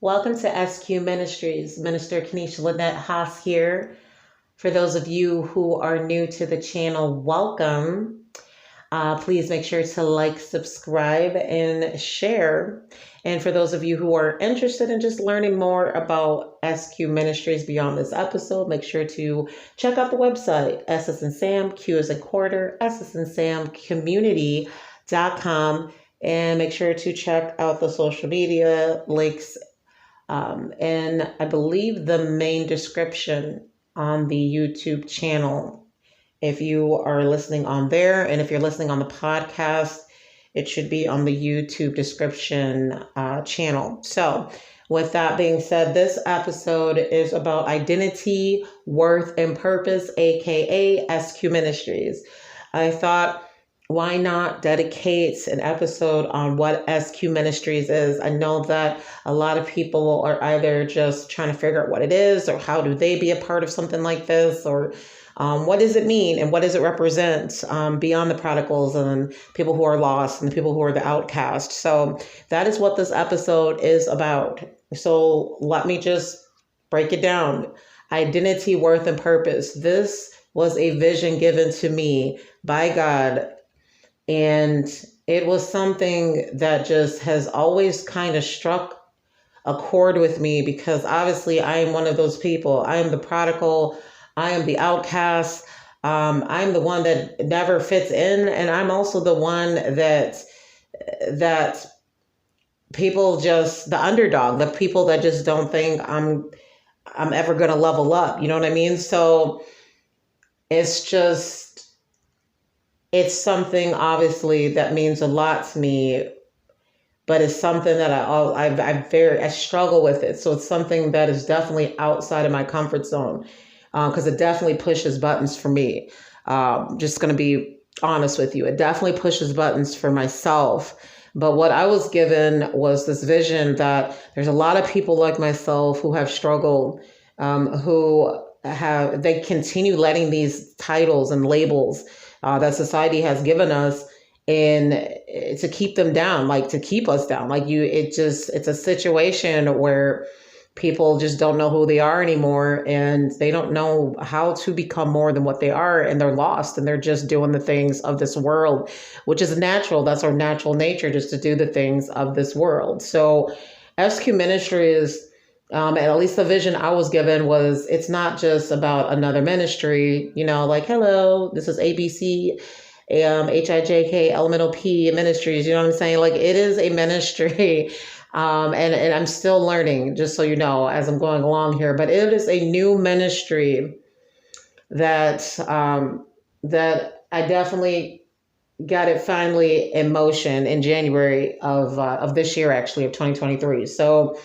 Welcome to S.Q Ministries. Minister Kenesha Lynette Haas here. For those of you who are new to the channel, welcome. Please make sure to like, subscribe, and share. And for those of you who are interested in just learning more about S.Q Ministries beyond this episode, make sure to check out the website, S as in Sam, Q as in quarter, S as in Sam, community.com. And make sure to check out the social media links and I believe the main description on the YouTube channel. If you are listening on there, and if you're listening on the podcast, it should be on the YouTube description channel. So with that being said, this episode is about identity, worth, and purpose, aka S.Q Ministries. I thought, why not dedicate an episode on what S.Q Ministries is? I know that a lot of people are either just trying to figure out what it is, or how do they be a part of something like this, or what does it mean and what does it represent beyond the prodigals and people who are lost and the people who are the outcast. So that is what this episode is about. So let me just break it down. Identity, worth, and purpose. This was a vision given to me by God. And it was something that just has always kind of struck a chord with me, because obviously I am one of those people. I am the prodigal. I am the outcast. I'm the one that never fits in. And I'm also the one that people just, the underdog, the people that just don't think I'm ever going to level up. You know what I mean? So it's something obviously that means a lot to me, but it's something that I struggle with it. So it's something that is definitely outside of my comfort zone, because it definitely pushes buttons for me. Just going to be honest with you. It definitely pushes buttons for myself. But what I was given was this vision that there's a lot of people like myself who have struggled, they continue letting these titles and labels that society has given us, and to keep them down, like to keep us down. It's a situation where people just don't know who they are anymore, and they don't know how to become more than what they are, and they're lost, and they're just doing the things of this world, which is natural. That's our natural nature, just to do the things of this world. So S.Q Ministries, at least the vision I was given was, it's not just about another ministry, like, hello, this is ABC, HIJK, Elemental P Ministries, you know what I'm saying? Like, it is a ministry, and I'm still learning, just so you know, as I'm going along here, but it is a new ministry that I definitely got it finally in motion in January of this year, actually, of 2023. So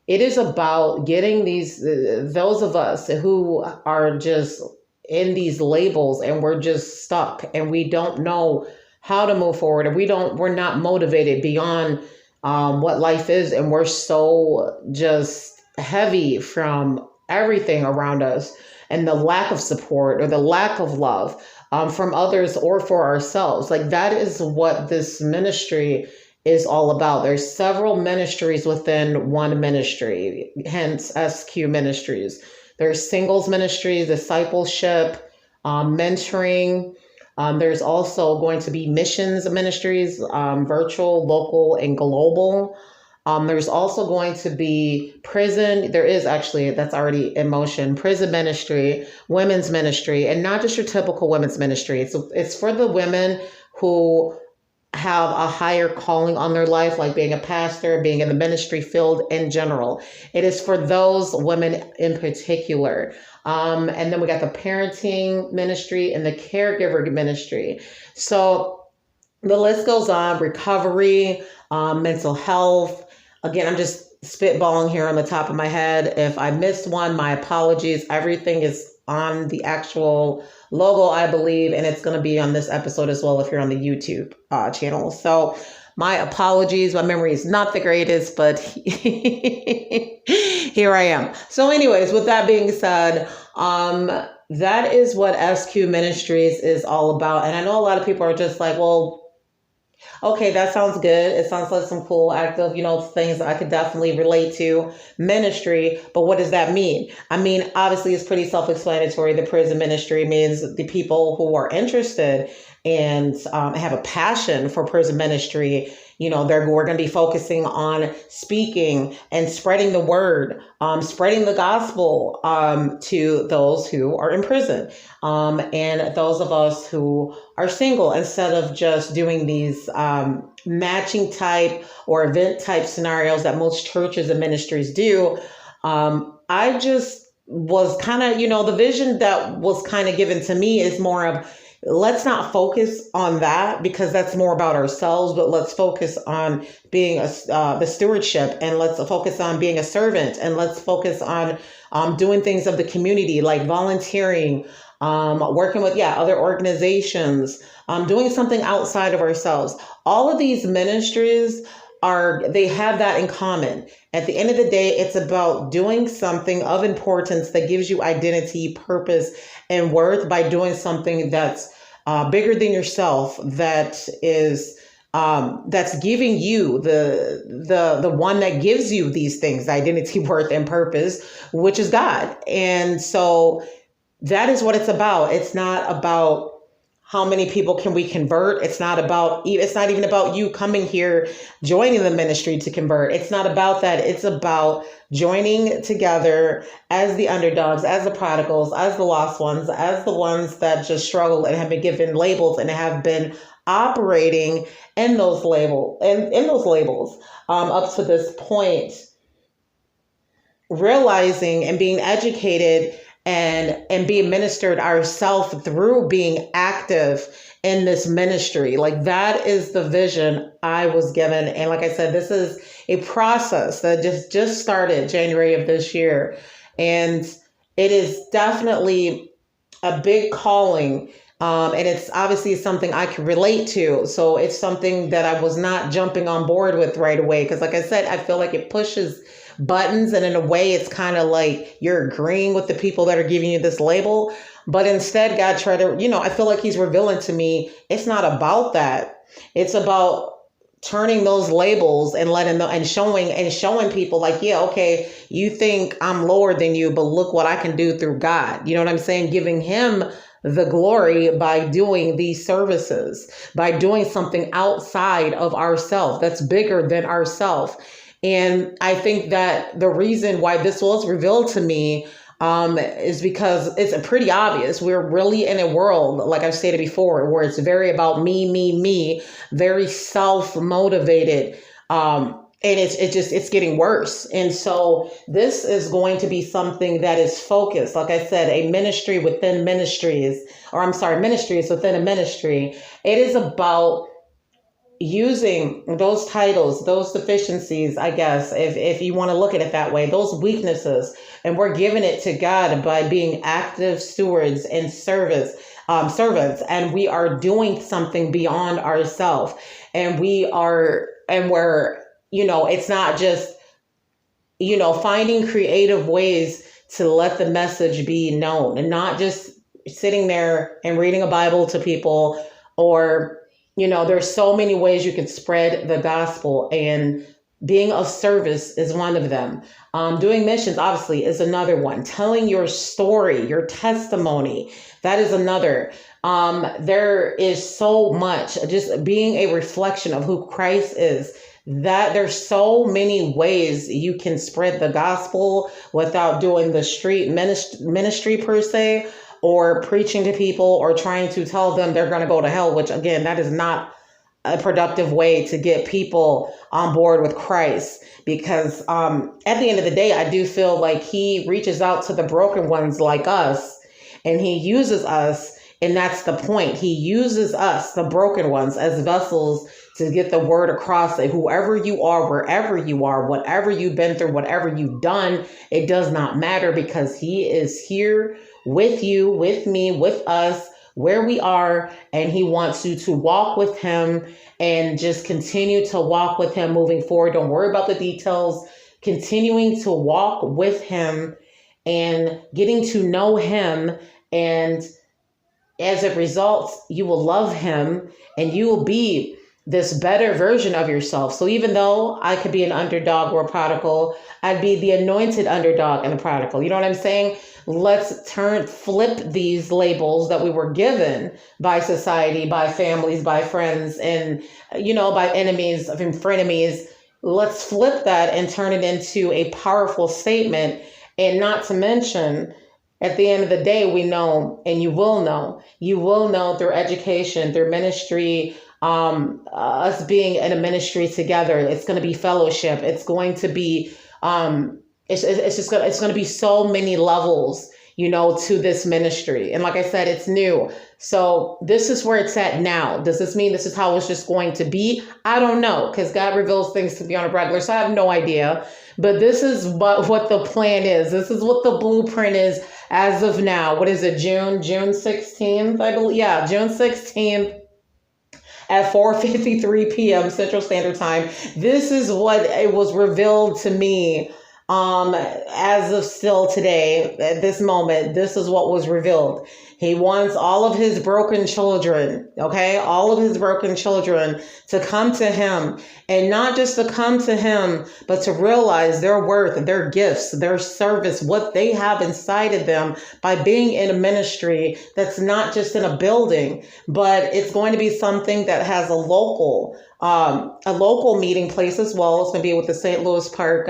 it is about getting those of us who are just in these labels, and we're just stuck, and we don't know how to move forward, and we're not motivated beyond what life is, and we're so just heavy from everything around us, and the lack of support or the lack of love from others or for ourselves. Like, that is what this ministry is all about. There's several ministries within one ministry, hence S.Q Ministries. There's singles ministries, discipleship, mentoring. There's also going to be missions ministries, virtual, local, and global. There's also going to be prison. There is actually, that's already in motion, prison ministry, women's ministry, and not just your typical women's ministry. It's for the women who have a higher calling on their life, like being a pastor, being in the ministry field in general. It is for those women in particular. And then we got the parenting ministry and the caregiver ministry. So the list goes on: recovery, mental health. Again, I'm just spitballing here on the top of my head. If I missed one, my apologies. Everything is on the actual logo, I believe, and it's going to be on this episode as well if you're on the YouTube channel. So my apologies. My memory is not the greatest, but here I am. So anyways, with that being said, that is what S.Q Ministries is all about. And I know a lot of people are just like, well, Okay, that sounds good. It sounds like some cool, active, things I could definitely relate to. Ministry, but what does that mean? I mean, obviously, it's pretty self-explanatory. The prison ministry means the people who are interested and have a passion for prison ministry. We're going to be focusing on speaking and spreading the word, spreading the gospel to those who are in prison, and those of us who are single, instead of just doing these matching type or event type scenarios that most churches and ministries do. I just was kind of, the vision that was kind of given to me is more of, let's not focus on that because that's more about ourselves, but let's focus on being the stewardship, and let's focus on being a servant, and let's focus on doing things of the community, like volunteering, working with other organizations, doing something outside of ourselves. All of these ministries they have that in common. At the end of the day, it's about doing something of importance that gives you identity, purpose, and worth by doing something that's bigger than yourself, that's giving you the one that gives you these things, identity, worth, and purpose, which is God. And so that is what it's about. It's not about how many people can we convert. It's not even about you coming here, joining the ministry to convert. It's not about that. It's about joining together as the underdogs, as the prodigals, as the lost ones, as the ones that just struggle and have been given labels and have been operating in those labels up to this point, realizing and being educated and being ministered ourselves through being active in this ministry. Like, that is the vision I was given. And like I said, this is a process that just started January of this year. And it is definitely a big calling. And it's obviously something I can relate to. So it's something that I was not jumping on board with right away. Because like I said, I feel like it pushes buttons, and in a way it's kind of like you're agreeing with the people that are giving you this label. But instead, God tried to, I feel like he's revealing to me, it's not about that. It's about turning those labels and letting them and showing people, like, yeah, okay, you think I'm lower than you, but look what I can do through God. You know what I'm saying? Giving him the glory by doing these services, by doing something outside of ourselves that's bigger than ourselves. And I think that the reason why this was revealed to me is because it's pretty obvious. We're really in a world, like I've stated before, where it's very about me, very self-motivated. And it's getting worse. And so this is going to be something that is focused. Like I said, a ministry within ministries, ministries within a ministry. It is about using those titles, those deficiencies, I guess, if you want to look at it that way, those weaknesses, and we're giving it to God by being active stewards and servants, and we are doing something beyond ourselves, and we're, it's not just, finding creative ways to let the message be known, and not just sitting there and reading a Bible to people, or there's so many ways you can spread the gospel, and being of service is one of them. Doing missions, obviously, is another one. Telling your story, your testimony, that is another. There is so much, just being a reflection of who Christ is, that there's so many ways you can spread the gospel without doing the street ministry per se, or preaching to people, or trying to tell them they're going to go to hell, which again, that is not a productive way to get people on board with Christ. Because at the end of the day, I do feel like he reaches out to the broken ones like us, and he uses us. And that's the point. He uses us, the broken ones, as vessels to get the word across that whoever you are, wherever you are, whatever you've been through, whatever you've done, it does not matter, because he is here with you, with me, with us, where we are, and he wants you to walk with him and just continue to walk with him moving forward. Don't worry about the details. Continuing to walk with him and getting to know him, and as a result, you will love him, and you will be this better version of yourself. So even though I could be an underdog or a prodigal, I'd be the anointed underdog and a prodigal. You know what I'm saying? Let's flip these labels that we were given by society, by families, by friends, and, by enemies, frenemies. Let's flip that and turn it into a powerful statement. And not to mention, at the end of the day, we know, and you will know through education, through ministry, us being in a ministry together. It's going to be fellowship. It's going to be, it's going to be so many levels, to this ministry. And like I said, it's new. So this is where it's at now. Does this mean this is how it's just going to be? I don't know, because God reveals things to be on a regular. So I have no idea. But this is what the plan is. This is what the blueprint is as of now. What is it? June 16th, I believe. Yeah, June 16th. At 4:53 p.m. Central Standard Time. This is what it was revealed to me as of still today, at this moment. This is what was revealed. He wants all of his broken children, okay? All of his broken children to come to him, and not just to come to him, but to realize their worth, their gifts, their service, what they have inside of them by being in a ministry that's not just in a building, but it's going to be something that has a local meeting place as well. It's going to be with the St. Louis Park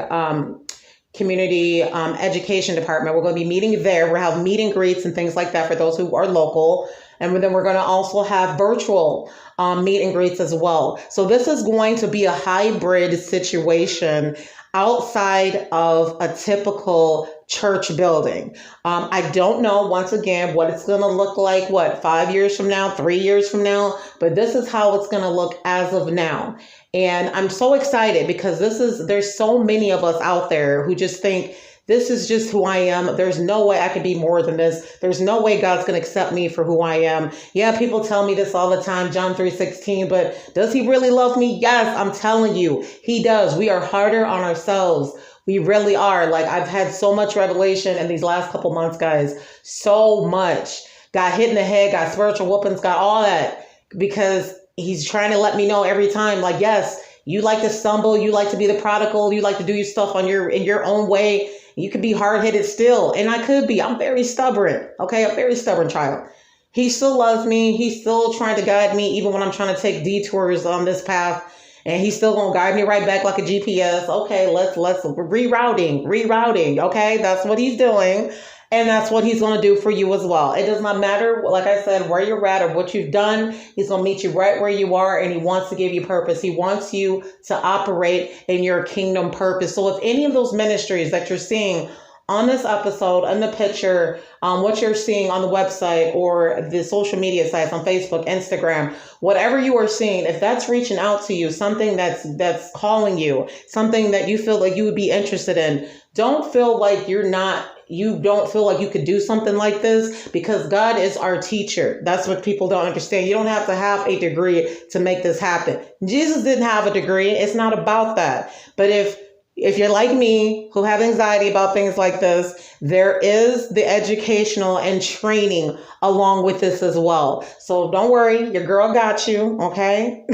Community Education Department. We're going to be meeting there. We'll have meet and greets and things like that for those who are local. And then we're going to also have virtual meet and greets as well. So this is going to be a hybrid situation outside of a typical church building. I don't know, once again, what it's going to look like, 5 years from now, 3 years from now, but this is how it's going to look as of now. And I'm so excited because there's so many of us out there who just think, this is just who I am. There's no way I could be more than this. There's no way God's going to accept me for who I am. Yeah, people tell me this all the time, John 3:16, but does he really love me? Yes, I'm telling you, he does. We are harder on ourselves. We really are. Like, I've had so much revelation in these last couple months, guys. So much. Got hit in the head, got spiritual whoopings, got all that, because he's trying to let me know every time, like, yes, you like to stumble, you like to be the prodigal, you like to do your stuff in your own way. You could be hard-headed still, and I could be. I'm very stubborn, okay? I'm a very stubborn child. He still loves me. He's still trying to guide me, even when I'm trying to take detours on this path, and he's still gonna guide me right back like a GPS. Okay, let's rerouting, okay? That's what he's doing. And that's what he's going to do for you as well. It does not matter, like I said, where you're at or what you've done. He's going to meet you right where you are, and he wants to give you purpose. He wants you to operate in your kingdom purpose. So if any of those ministries that you're seeing on this episode, on the picture, what you're seeing on the website or the social media sites on Facebook, Instagram, whatever you are seeing, if that's reaching out to you, something that's calling you, something that you feel like you would be interested in, don't feel like you don't feel like you could do something like this, because God is our teacher. That's what people don't understand. You don't have to have a degree to make this happen. Jesus didn't have a degree. It's not about that. But if you're like me, who have anxiety about things like this, there is the educational and training along with this as well. So don't worry, your girl got you, okay?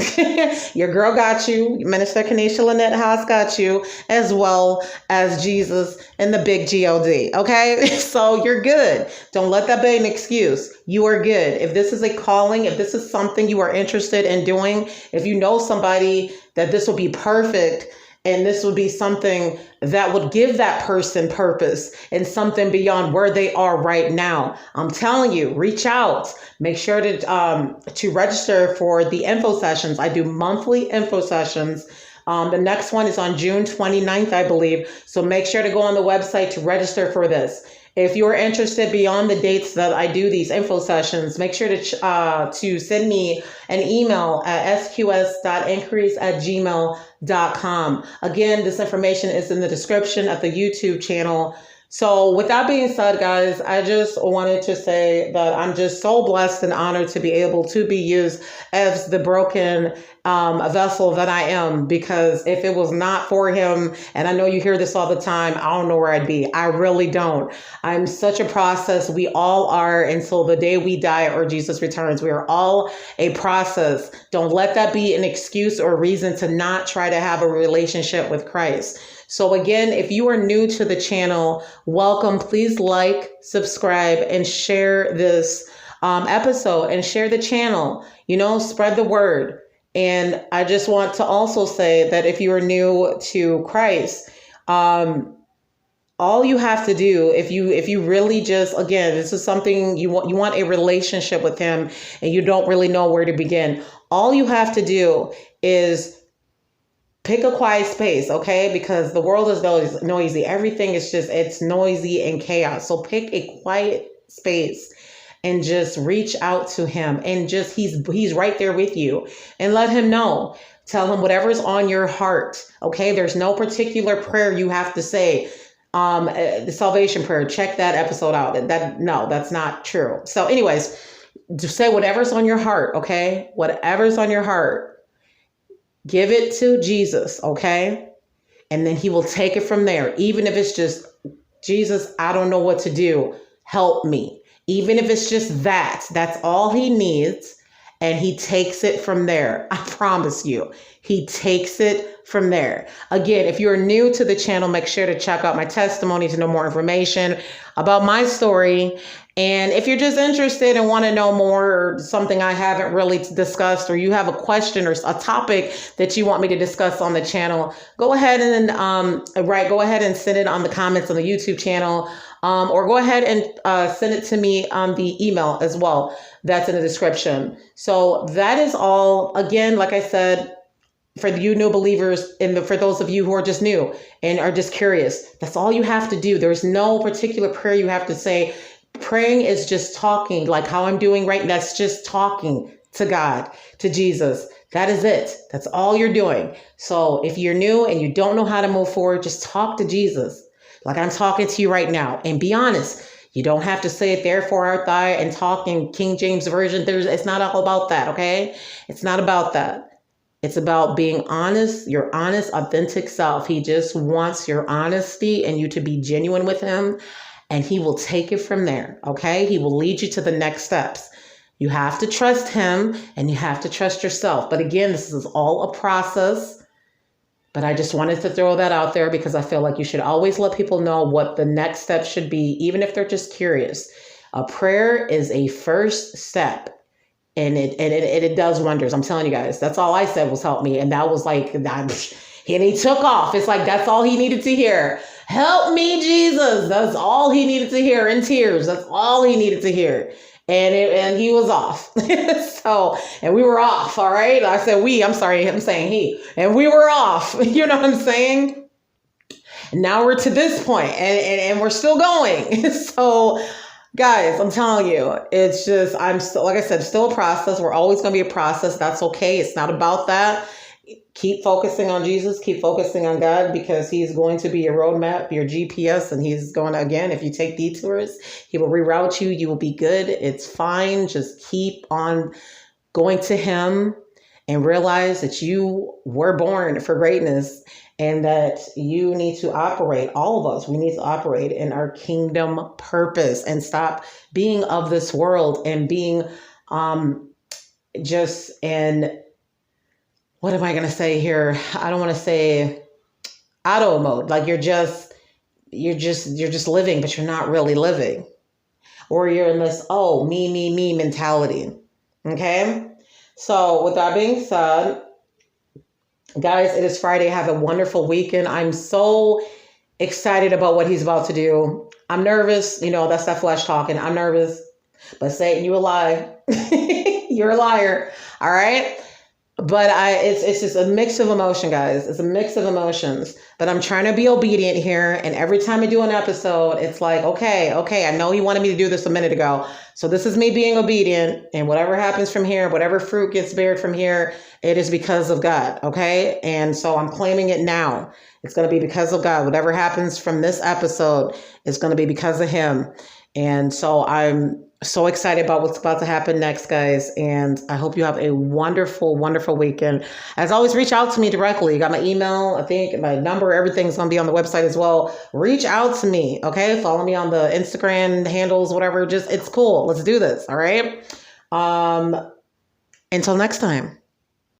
Your girl got you. Minister Kanisha Lynette Haas got you, as well as Jesus and the big G-O-D, okay? So you're good. Don't let that be an excuse. You are good. If this is a calling, if this is something you are interested in doing, if you know somebody that this will be perfect, and this would be something that would give that person purpose and something beyond where they are right now, I'm telling you, reach out. Make sure to register for the info sessions. I do monthly info sessions. The next one is on June 29th, I believe. So make sure to go on the website to register for this. If you're interested beyond the dates that I do these info sessions, make sure to send me an email at sqs.increase@gmail.com. Again, this information is in the description of the YouTube channel. So with that being said, guys, I just wanted to say that I'm just so blessed and honored to be able to be used as the broken a vessel that I am, because if it was not for him, and I know you hear this all the time, I don't know where I'd be. I really don't. I'm such a process. We all are until the day we die or Jesus returns. We are all a process. Don't let that be an excuse or reason to not try to have a relationship with Christ. So again, if you are new to the channel, welcome. Please like, subscribe, and share this episode, and share the channel. Spread the word. And I just want to also say that if you are new to Christ, all you have to do, if you really just, again, this is something you want a relationship with him, and you don't really know where to begin. All you have to do is pick a quiet space, okay? Because the world is noisy. Everything is it's noisy and chaos. So pick a quiet space and just reach out to him, and just he's right there with you, and let him know. Tell him whatever's on your heart, okay? There's no particular prayer you have to say. The salvation prayer, check that episode out. That's not true. So anyways, just say whatever's on your heart, okay? Whatever's on your heart, give it to Jesus, okay? And then he will take it from there. Even if it's just, Jesus, I don't know what to do. Help me. Even if it's just that's all he needs. And he takes it from there. I promise you, he takes it from there. Again, if you're new to the channel, make sure to check out my testimony to know more information about my story. And if you're just interested and want to know more, or something I haven't really discussed, or you have a question or a topic that you want me to discuss on the channel, go ahead and go ahead and send it on the comments on the YouTube channel, or go ahead and send it to me on the email as well. That's in the description. So that is all. Again, like I said, for you new believers, and for those of you who are just new and are just curious, that's all you have to do. There's no particular prayer you have to say. Praying is just talking, like how I'm doing right now. That's just talking to God, to Jesus. That is it. That's all you're doing. So if you're new and you don't know how to move forward, just talk to Jesus like I'm talking to you right now, and be honest. You don't have to say it, therefore art thou, and talk in King James Version. It's not all about that, okay? It's not about that. It's about being honest, your honest, authentic self. He just wants your honesty and you to be genuine with him, and he will take it from there, okay? He will lead you to the next steps. You have to trust him, and you have to trust yourself. But again, this is all a process. But I just wanted to throw that out there, because I feel like you should always let people know what the next step should be, even if they're just curious. A prayer is a first step, and it does wonders. I'm telling you guys, that's all I said was help me. And that was like, and he took off. It's like, that's all he needed to hear. Help me, Jesus. That's all he needed to hear, in tears. That's all he needed to hear. And he was off. And we were off. All right. I said I'm saying he, and we were off. You know what I'm saying? Now we're to this point, and we're still going. So guys, I'm telling you, it's just, I'm still, like I said, still a process. We're always going to be a process. That's okay. It's not about that. Keep focusing on Jesus, keep focusing on God, because he's going to be your roadmap, your GPS, and he's going to, again, if you take detours, he will reroute you. You will be good. It's fine. Just keep on going to him, and realize that you were born for greatness, and that you need to operate, all of us, we need to operate in our kingdom purpose, and stop being of this world and being just in, what am I going to say here? I don't want to say auto mode. Like you're just living, but you're not really living. Or you're in this, me mentality. Okay. So with that being said, guys, it is Friday. Have a wonderful weekend. I'm so excited about what he's about to do. I'm nervous. That's that flesh talking. I'm nervous, but Satan, you a lie. You're a liar. All right. But it's just a mix of emotion, guys. It's a mix of emotions. But I'm trying to be obedient here. And every time I do an episode, it's like, okay, I know he wanted me to do this a minute ago. So this is me being obedient. And whatever happens from here, whatever fruit gets bared from here, it is because of God. Okay. And so I'm claiming it now. It's going to be because of God. Whatever happens from this episode is going to be because of him. And so I'm So excited about what's about to happen next, guys. And I hope you have a wonderful, wonderful weekend. As always, reach out to me directly. You got my email, I think, my number, everything's going to be on the website as well. Reach out to me, okay? Follow me on the Instagram handles, whatever. Just, it's cool. Let's do this, all right? Until next time.